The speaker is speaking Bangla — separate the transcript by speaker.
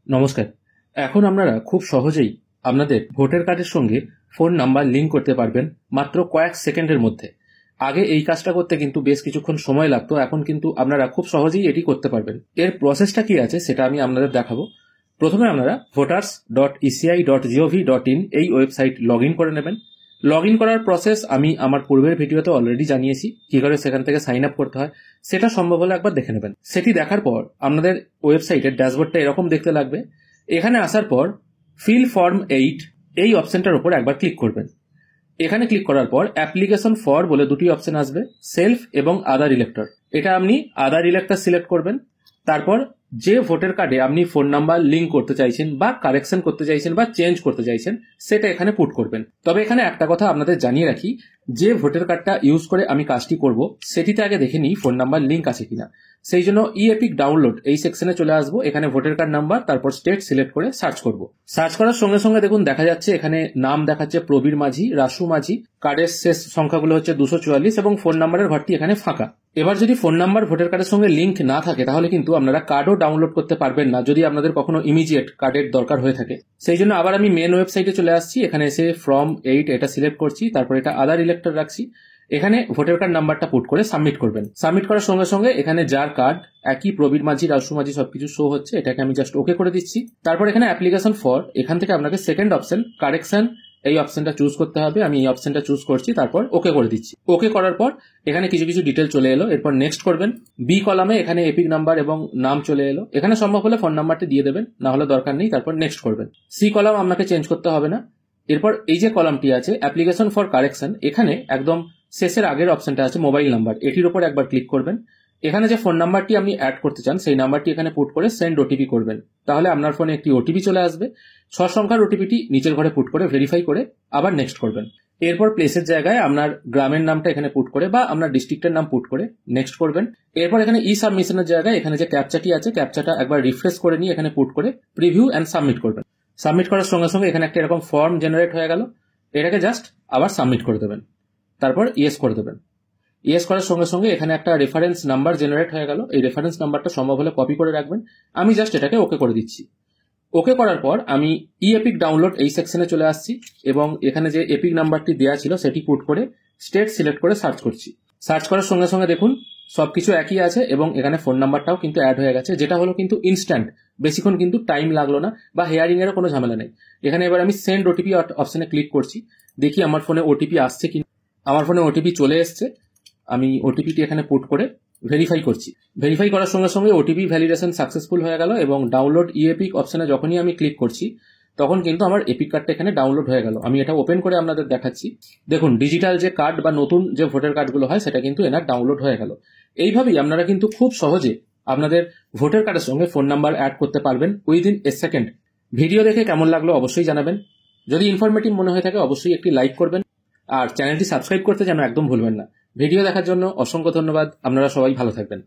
Speaker 1: নমস্কার। এখন আপনারা খুব সহজেই আপনাদের ভোটার কার্ডের সঙ্গে ফোন নাম্বার লিঙ্ক করতে পারবেন মাত্র কয়েক সেকেন্ডের মধ্যে। আগে এই কাজটা করতে কিন্তু বেশ কিছুক্ষণ সময় লাগতো, এখন কিন্তু আপনারা খুব সহজেই এটি করতে পারবেন। এর প্রসেসটা কি আছে সেটা আমি আপনাদের দেখাবো। প্রথমে আপনারা voters.eci.gov.in এই ওয়েবসাইট লগ ইন করে নেবেন। লগ ইন করার প্রসেস আমি আমার পূর্বের ভিডিওতে অলরেডি জানিয়েছি, কি করে সেখান থেকে সাইন আপ করতে হয়। সেটা সম্ভব হলে একবার দেখে নেবেন। সেটি দেখার পর আপনাদের ওয়েবসাইটের ড্যাশবোর্ডটা এরকম দেখতে লাগবে। এখানে আসার পর ফিল ফর্ম 8 এই অপশনটার উপর একবার ক্লিক করবেন। এখানে ক্লিক করার পর অ্যাপ্লিকেশন ফর বলে দুটি অপশন আসবে, সেলফ এবং আদার ইলেক্টর। এটা আপনি আদার ইলেক্টর সিলেক্ট করবেন। তারপর যে ভোটার কার্ডে আপনি ফোন নাম্বার লিঙ্ক করতে চাইছেন বা কারেকশন করতে চাইছেন বা চেঞ্জ করতে চাইছেন সেটা এখানে পুট করবেন। তবে এখানে একটা কথা আপনাদের জানিয়ে রাখি, যে ভোটার কার্ডটা ইউজ করে আমি কাজটি করব সেটিতে আগে দেখে নিই ফোন নাম্বার লিঙ্ক আছে কিনা। সেই জন্য ই এপিক ডাউনলোড এই সেকশনে চলে আসবো। এখানে ভোটার কার্ড নাম্বার, তারপর স্টেট সিলেক্ট করে সার্চ করব। সার্চ করার সঙ্গে সঙ্গে দেখুন দেখা যাচ্ছে এখানে নাম দেখাচ্ছে প্রবীর মাঝি, রাসু মাঝি, কার্ডের শেষ সংখ্যাগুলো হচ্ছে 244 এবং ফোন নাম্বারের ঘরটি এখানে ফাঁকা। এবার যদি ফোন নাম্বার ভোটার কার্ডের সঙ্গে লিঙ্ক না থাকে তাহলে কিন্তু আপনারা কার্ডও ডাউনলোড করতে পারবেন না, যদি আপনাদের কখনো ইমিডিয়েট কার্ডের দরকার হয়ে থাকে। সেই জন্য আবার আমি মেন ওয়েবসাইটে চলে আসছি। এখানে এসে ফর্ম 8 এটা সিলেক্ট করছি, তারপর এটা আদার ইলেক্টর রাখছি। এখানে ভোটার কার্ড নাম্বারটা পুট করে সাবমিট করবেন। সাবমিট করার সঙ্গে সঙ্গে এখানে যার কার্ড একই প্রবীর মাঝি, রাসু মাঝি সবকিছু শো হচ্ছে, এটাকে আমি জাস্ট ওকে করে দিচ্ছি। তারপর এখানে অ্যাপ্লিকেশন ফর, এখান থেকে আপনাকে সেকেন্ড অপশন কারেকশন এই অপশনটা চুজ করতে হবে। আমি এই অপশনটা চুজ করছি, তারপর ওকে করে দিচ্ছি। ওকে করার পর এখানে কিছু কিছু ডিটেল চলে এলো। এরপর নেক্সট করবেন। বি কলামে এখানে এপিক নাম্বার এবং নাম চলে এলো। এখানে সম্ভব হলে ফোন নাম্বারটি দিয়ে দেবেন, না হলে দরকার নেই। তারপর নেক্সট করবেন। সি কলাম আপনাকে চেঞ্জ করতে হবে না। এরপর এই যে কলামটি আছে অ্যাপ্লিকেশন ফর কারেকশন, এখানে একদম শেষের আগের অপশনটা আছে মোবাইল নাম্বার, এটির উপর একবার ক্লিক করবেন। এখানে যে ফোন নাম্বারটি আপনি অ্যাড করতে চান সেই নাম্বারটি এখানে পুট করে সেন্ড ওটিপি করবেন। তাহলে আপনার ফোনে একটি ওটিপি চলে আসবে। 6 সংখ্যার ওটিপিটি নিচের ঘরে পুট করে ভেরিফাই করে আবার নেক্সট করবেন। এরপর প্লেসের জায়গায় আপনার গ্রামের নামটা এখানে পুট করে বা আপনার ডিস্ট্রিক্টের নাম পুট করে নেক্সট করবেন। এরপর এখানে ই সাবমিশনের জায়গায় এখানে যে ক্যাপচাটি আছে ক্যাপচাটা একবার রিফ্রেশ করে নিয়ে এখানে পুট করে প্রিভিউ অ্যান্ড সাবমিট করবেন। সাবমিট করার সঙ্গে সঙ্গে এখানে একটা এরকম ফর্ম জেনারেট হয়ে গেল। এটাকে জাস্ট আবার সাবমিট করে দেবেন, তারপর ইয়েস করে দেবেন। ইয়েস করার সঙ্গে সঙ্গে এখানে একটা রেফারেন্স নাম্বার জেনারেট হয়ে গেল। এই রেফারেন্স নাম্বারটা সম্ভব হলে কপি করে রাখবেন। আমি জাস্ট এটাকে ওকে করে দিচ্ছি। ওকে করার পর আমি ই এপিক ডাউনলোড এই সেকশনে চলে আসছি এবং এখানে যে এপিক নাম্বারটি দেওয়া ছিল সেটি পুট করে স্টেট সিলেক্ট করে সার্চ করছি। সার্চ করার সঙ্গে সঙ্গে দেখুন সবকিছু একই আছে এবং এখানে ফোন নাম্বারটাও কিন্তু অ্যাড হয়ে গেছে, যেটা হলো কিন্তু ইনস্ট্যান্ট, বেশিক্ষণ কিন্তু টাইম লাগলো না বা হেয়ারিং এরও কোনো ঝামেলা নেই। এখানে এবার আমি সেন্ড ওটিপি অপশনে ক্লিক করছি, দেখি আমার ফোনে ওটিপি আসছে কি। আমার ফোনে ওটিপি চলে এসছে। আমি ওটিপিটি এখানে পুট করে ভেরিফাই করছি। ভেরিফাই করার সঙ্গে সঙ্গে ওটিপি ভ্যালিডেশন সাকসেসফুল হয়ে গেল এবং ডাউনলোড ই এপিক অপশনে যখনই আমি ক্লিক করছি তখন কিন্তু আমার এপিক কার্ডটা এখানে ডাউনলোড হয়ে গেল। আমি এটা ওপেন করে আপনাদের দেখাচ্ছি। দেখুন ডিজিটাল যে কার্ড বা নতুন যে ভোটার কার্ডগুলো হয় সেটা কিন্তু এনার ডাউনলোড হয়ে গেল। এইভাবেই আপনারা কিন্তু খুব সহজে আপনাদের ভোটার কার্ডের সঙ্গে ফোন নাম্বার অ্যাড করতে পারবেন উইদিন এ সেকেন্ড। ভিডিও দেখে কেমন লাগলো অবশ্যই জানাবেন। যদি ইনফরমেটিভ মনে হয়ে থাকে অবশ্যই একটি লাইক করবেন আর চ্যানেলটি সাবস্ক্রাইব করতে যেন একদম ভুলবেন না। ভিডিও দেখার জন্য অসংখ্য ধন্যবাদ। আপনারা সবাই ভালো থাকবেন।